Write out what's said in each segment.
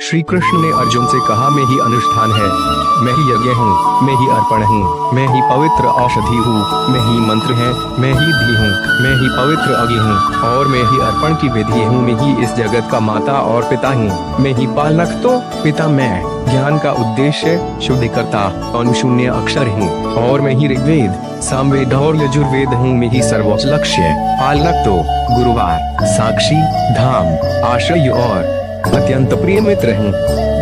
श्री कृष्ण ने अर्जुन से कहा, मैं ही अनुष्ठान है, मैं ही यज्ञ हूँ, मैं ही अर्पण हूँ, मैं ही पवित्र औषधि हूँ, मैं ही मंत्र है, मैं ही धी हूँ, मैं ही पवित्र अग्नि हूँ और मैं ही अर्पण की विधि हूँ। मैं ही इस जगत का माता और पिता हूँ, मैं ही पालक तो पिता मैं, ज्ञान का उद्देश्य, शुद्धिकर्ता और शून्य अक्षर हूँ और मैं ही ऋग्वेद, सामवेद और यजुर्वेद हूँ। मैं ही सर्वोच्च लक्ष्य, पालक तो गुरुवार, साक्षी, धाम, आश्रय और अत्यंत प्रिय मित्र हूँ।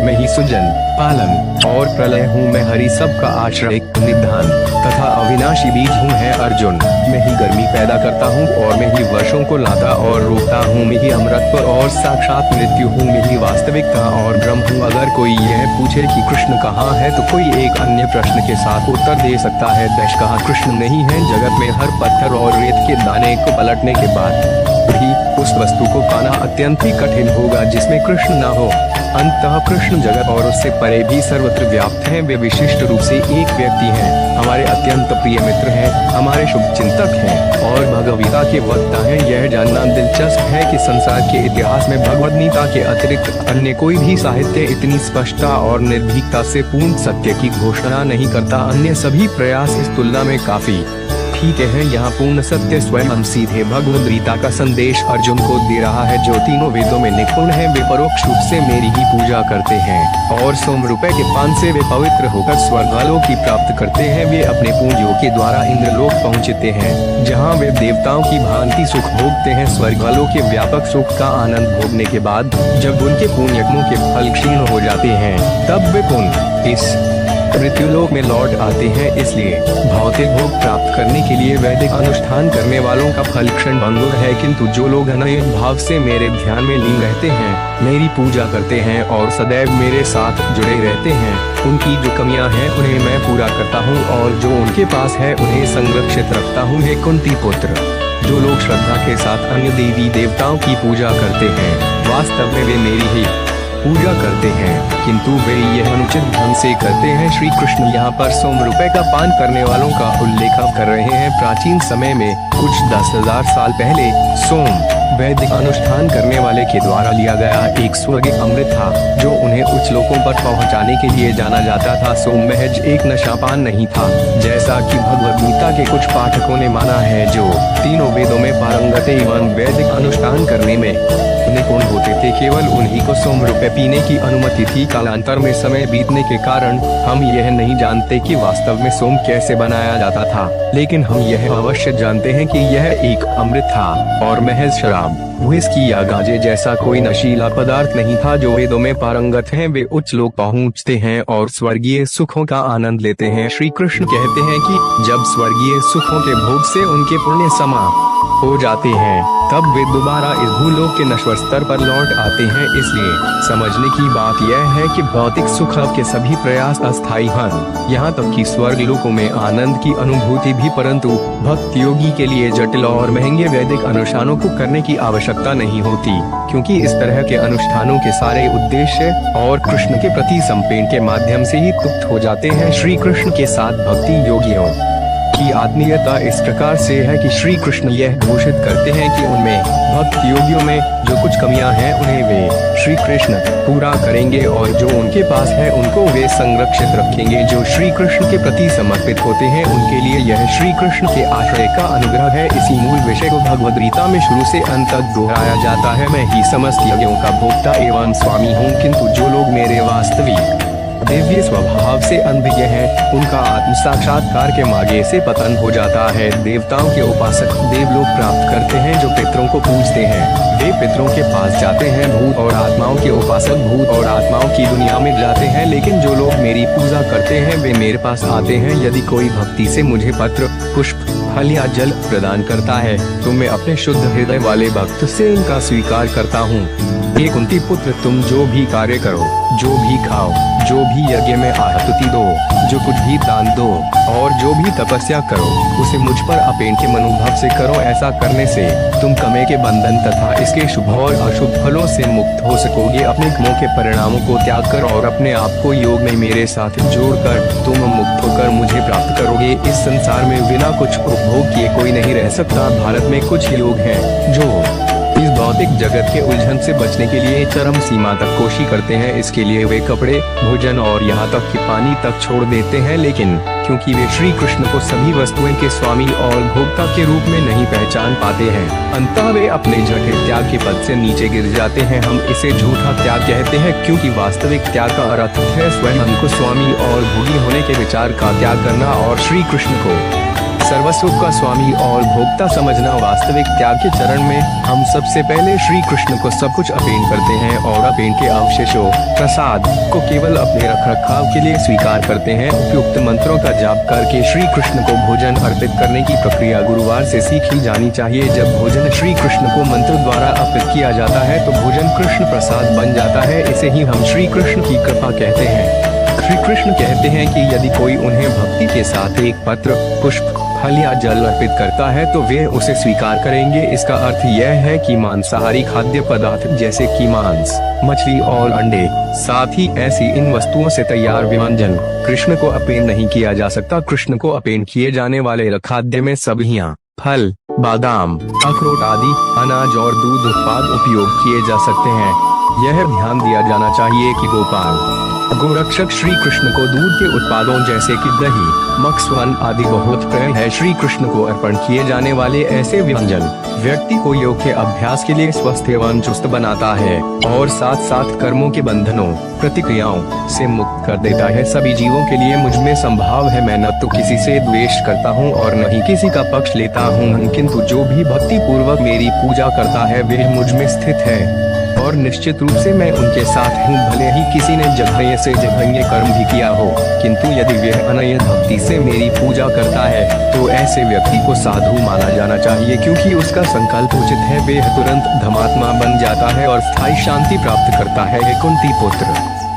मैं ही सुजन, पालन और प्रलय हूँ। मैं हरि सबका आश्रय, निधान तथा अविनाशी बीज हूँ। है अर्जुन, मैं ही गर्मी पैदा करता हूँ और मैं ही वर्षों को लाता और रोकता हूँ। मैं ही अमृतत्व और साक्षात मृत्यु हूँ। मैं ही वास्तविकता और ब्रह्म हूँ। अगर कोई यह पूछे कि कृष्ण कहाँ है तो कोई एक अन्य प्रश्न के साथ उत्तर दे सकता है, दश कहाँ कृष्ण नहीं है। जगत में हर पत्थर और रेत के दाने को पलटने के बाद भी उस वस्तु को पाना अत्यंत ही कठिन होगा जिसमें कृष्ण न हो। अंततः कृष्ण जगत और उससे परे भी सर्वत्र व्याप्त हैं। वे विशिष्ट रूप से एक व्यक्ति हैं, हमारे अत्यंत प्रिय मित्र हैं, हमारे शुभ चिंतक हैं और भगवद्गीता के वक्ता हैं। यह जानना दिलचस्प है कि संसार के इतिहास में भगवद्गीता के अतिरिक्त अन्य कोई भी साहित्य इतनी स्पष्टता और निर्भीकता से पूर्ण सत्य की घोषणा नहीं करता। अन्य सभी प्रयास इस तुलना में काफी ठीक है। यहाँ पूर्ण सत्य स्वयं सीधे भगवद गीता का संदेश अर्जुन को दे रहा है। जो तीनों वेदों में निपुण है वे परोक्ष रूप से मेरी ही पूजा करते हैं और 100 रुपए के पान से वे पवित्र होकर स्वर्गलोक की प्राप्त करते हैं। वे अपने पूंजियों के द्वारा इंद्रलोक पहुँचते हैं जहाँ वे देवताओं की भांति सुख भोगते हैं। स्वर्गलोक के व्यापक सुख का आनंद भोगने के बाद जब उनके पुण्य यज्ञों के फल क्षीण हो जाते हैं तब वे पुण्य इस मृत्युलोक में लौट आते हैं। इसलिए भौतिक भोग प्राप्त करने के लिए वैदिक अनुष्ठान करने वालों का फल क्षण भंगुर है, किंतु जो लोग अनन्य भाव से मेरे ध्यान में लीन रहते हैं, मेरी पूजा करते हैं और सदैव मेरे साथ जुड़े रहते हैं, उनकी जो कमियां हैं उन्हें मैं पूरा करता हूँ और जो उनके पास है उन्हें संरक्षित रखता हूँ। हे कुंती पुत्र, जो लोग श्रद्धा के साथ अन्य देवी देवताओं की पूजा करते हैं वास्तव में वे मेरी ही पूजा करते हैं, किंतु वे यह अनुचित ढंग से करते हैं। श्री कृष्ण यहाँ पर 100 रुपए का पान करने वालों का उल्लेख कर रहे हैं। प्राचीन समय में कुछ 10,000 साल पहले सोम वैदिक अनुष्ठान करने वाले के द्वारा लिया गया एक स्वर्गीय अमृत था जो उन्हें उच्च लोकों पर पहुंचाने के लिए जाना जाता था। सोम महज एक नशापान नहीं था, जैसा कि भगवद गीता के कुछ पाठकों ने माना है जो तीनों वेदों में पारंगत एवं वैदिक अनुष्ठान करने में निपुण होते थे। केवल उन्हीं को 100 रुपए पीने की अनुमति थी। कालांतर में समय बीतने के कारण हम यह नहीं जानते कि वास्तव में सोम कैसे बनाया जाता था, लेकिन हम यह अवश्य जानते हैं कि यह एक अमृत था और महज शराब, व्हिस्की या गांजे जैसा कोई नशीला पदार्थ नहीं था। जो वेदों में पारंगत हैं वे उच्च लोक पहुंचते हैं और स्वर्गीय सुखों का आनंद लेते हैं। श्री कृष्ण कहते हैं कि जब स्वर्गीय सुखों के भोग से उनके पुण्य समाप्त हो जाते हैं तब वे दोबारा इस भूलोक के नश्वर स्तर पर लौट आते हैं। इसलिए समझने की बात यह है कि भौतिक सुख के सभी प्रयास अस्थायी हैं, यहाँ तक कि स्वर्ग लोकों में आनंद की अनुभूति भी, परंतु भक्त योगी के लिए जटिल और महंगे वैदिक अनुष्ठानों को करने की आवश्यकता नहीं होती, क्योंकि इस तरह के अनुष्ठानों के सारे उद्देश्य और कृष्ण के प्रति संपेन के माध्यम से ही तृप्त हो जाते हैं। श्री कृष्ण के साथ भक्ति योगियों की आत्मीयता इस प्रकार से है कि श्री कृष्ण यह घोषित करते हैं कि उनमें भक्त योगियों में जो कुछ कमियां हैं उन्हें वे श्री कृष्ण पूरा करेंगे और जो उनके पास है उनको वे संरक्षित रखेंगे। जो श्री कृष्ण के प्रति समर्पित होते हैं उनके लिए यह श्री कृष्ण के आश्रय का अनुग्रह है। इसी मूल विषय को भगवद गीता में शुरू से अंत तक दोहराया जाता है। मैं ही समस्त यज्ञों का भोक्ता एवं स्वामी हूँ, किंतु जो लोग मेरे वास्तविक दिव्य स्वभाव से अनभिज्ञ हैं उनका आत्म साक्षात्कार के मार्ग से पतन हो जाता है। देवताओं के उपासक देवलोक प्राप्त करते हैं जो पितरों को पूजते हैं, वे पितरों के पास जाते हैं। भूत और आत्माओं के उपासक भूत और आत्माओं की दुनिया में जाते हैं, लेकिन जो लोग मेरी पूजा करते हैं वे मेरे पास आते हैं। यदि कोई भक्ति से मुझे पत्र, पुष्प, फल या जल प्रदान करता है तो मैं अपने शुद्ध हृदय वाले भक्त से इनका स्वीकार करता हूँ। हे कुंती पुत्र, तुम जो भी कार्य करो, जो भी खाओ, जो भी यज्ञ में आहुति दो, जो कुछ भी दान दो और जो भी तपस्या करो उसे मुझ पर अपेन के मनोभाव से करो। ऐसा करने से तुम कमे के बंधन तथा इसके शुभ और अशुभ फलों से मुक्त हो सकोगे। अपने कर्मों के परिणामों को त्याग कर और अपने आप को योग में मेरे साथ जोड़कर तुम मुक्त होकर मुझे प्राप्त करोगे। इस संसार में बिना कुछ उपभोग किए कोई नहीं रह सकता। भारत में कुछ लोग हैं जो इस भौतिक जगत के उलझन से बचने के लिए चरम सीमा तक कोशिश करते हैं। इसके लिए वे कपड़े, भोजन और यहाँ तक कि पानी तक छोड़ देते हैं, लेकिन क्योंकि वे श्री कृष्ण को सभी वस्तुओं के स्वामी और भोक्ता के रूप में नहीं पहचान पाते हैं, अंततः वे अपने जटिल त्याग के पद से नीचे गिर जाते हैं। हम इसे झूठा त्याग कहते हैं, क्योंकि वास्तविक त्याग का अर्थ है स्वयं को स्वामी और भोगी होने के विचार का त्याग करना और श्री कृष्ण को सर्वस्व का स्वामी और भोक्ता समझना। वास्तविक त्याग के चरण में हम सबसे पहले श्री कृष्ण को सब कुछ अर्पण करते हैं और अर्पण के अवशेषों प्रसाद को केवल अपने रखरखाव के लिए स्वीकार करते हैं। उपयुक्त मंत्रों का जाप करके श्री कृष्ण को भोजन अर्पित करने की प्रक्रिया गुरुवार से सीखी जानी चाहिए। जब भोजन श्री कृष्ण को मंत्र द्वारा अर्पित किया जाता है तो भोजन कृष्ण प्रसाद बन जाता है। इसे ही हम श्री कृष्ण की कृपा कहते हैं। श्री कृष्ण कहते हैं कि यदि कोई उन्हें भक्ति के साथ एक पत्र, पुष्प, फल या जल अर्पित करता है तो वे उसे स्वीकार करेंगे। इसका अर्थ यह है कि मांसाहारी खाद्य पदार्थ जैसे कि मांस, मछली और अंडे, साथ ही ऐसी इन वस्तुओं से तैयार व्यंजन कृष्ण को अर्पण नहीं किया जा सकता। कृष्ण को अर्पण किए जाने वाले खाद्य में सब्जियां, फल, बादाम, अखरोट आदि अनाज और दूध उत्पाद उपयोग किए जा सकते हैं। यह ध्यान दिया जाना चाहिए कि गोरक्षक श्री कृष्ण को दूध के उत्पादों जैसे कि दही, मक्खन आदि बहुत प्रिय है। श्री कृष्ण को अर्पण किए जाने वाले ऐसे व्यंजन व्यक्ति को योग के अभ्यास के लिए स्वस्थ एवं चुस्त बनाता है और साथ साथ कर्मों के बंधनों, प्रतिक्रियाओं से मुक्त कर देता है। सभी जीवों के लिए मुझ में संभाव है। मैं न तो किसी से द्वेष करता हूँ और न ही किसी का पक्ष लेता हूँ, किंतु जो भी भक्ति पूर्वक मेरी पूजा करता है वह मुझ में स्थित है और निश्चित रूप से मैं उनके साथ हूँ। भले ही किसी ने जघन्य से जघन्य कर्म भी किया हो, किंतु यदि वह अनन्य भक्ति से मेरी पूजा करता है तो ऐसे व्यक्ति को साधु माना जाना चाहिए, क्योंकि उसका संकल्प उचित है। वह तुरंत धर्मात्मा बन जाता है और स्थायी शांति प्राप्त करता है। कुंती पुत्र,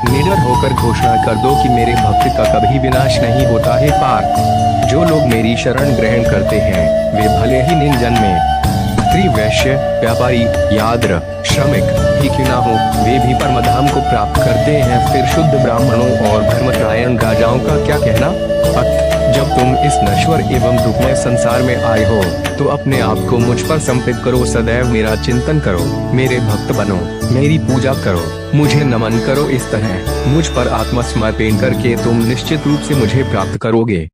निडर होकर घोषणा कर दो कि मेरे भक्त का कभी विनाश नहीं होता है। पार्थ, जो लोग मेरी शरण ग्रहण करते हैं वे भले ही निंजन में स्त्री, वैश्य, व्यापारी, याद्र, श्रमिक ही क्यों ना हो, वे भी परमधाम को प्राप्त करते हैं। फिर शुद्ध ब्राह्मणों और धर्मपरायण राजाओं का क्या कहना? जब तुम इस नश्वर एवं दुखमय संसार में आए हो तो अपने आप को मुझ पर समर्पित करो, सदैव मेरा चिंतन करो, मेरे भक्त बनो, मेरी पूजा करो, मुझे नमन करो। इस तरह मुझ पर आत्मसमर्पण करके तुम निश्चित रूप से मुझे प्राप्त करोगे।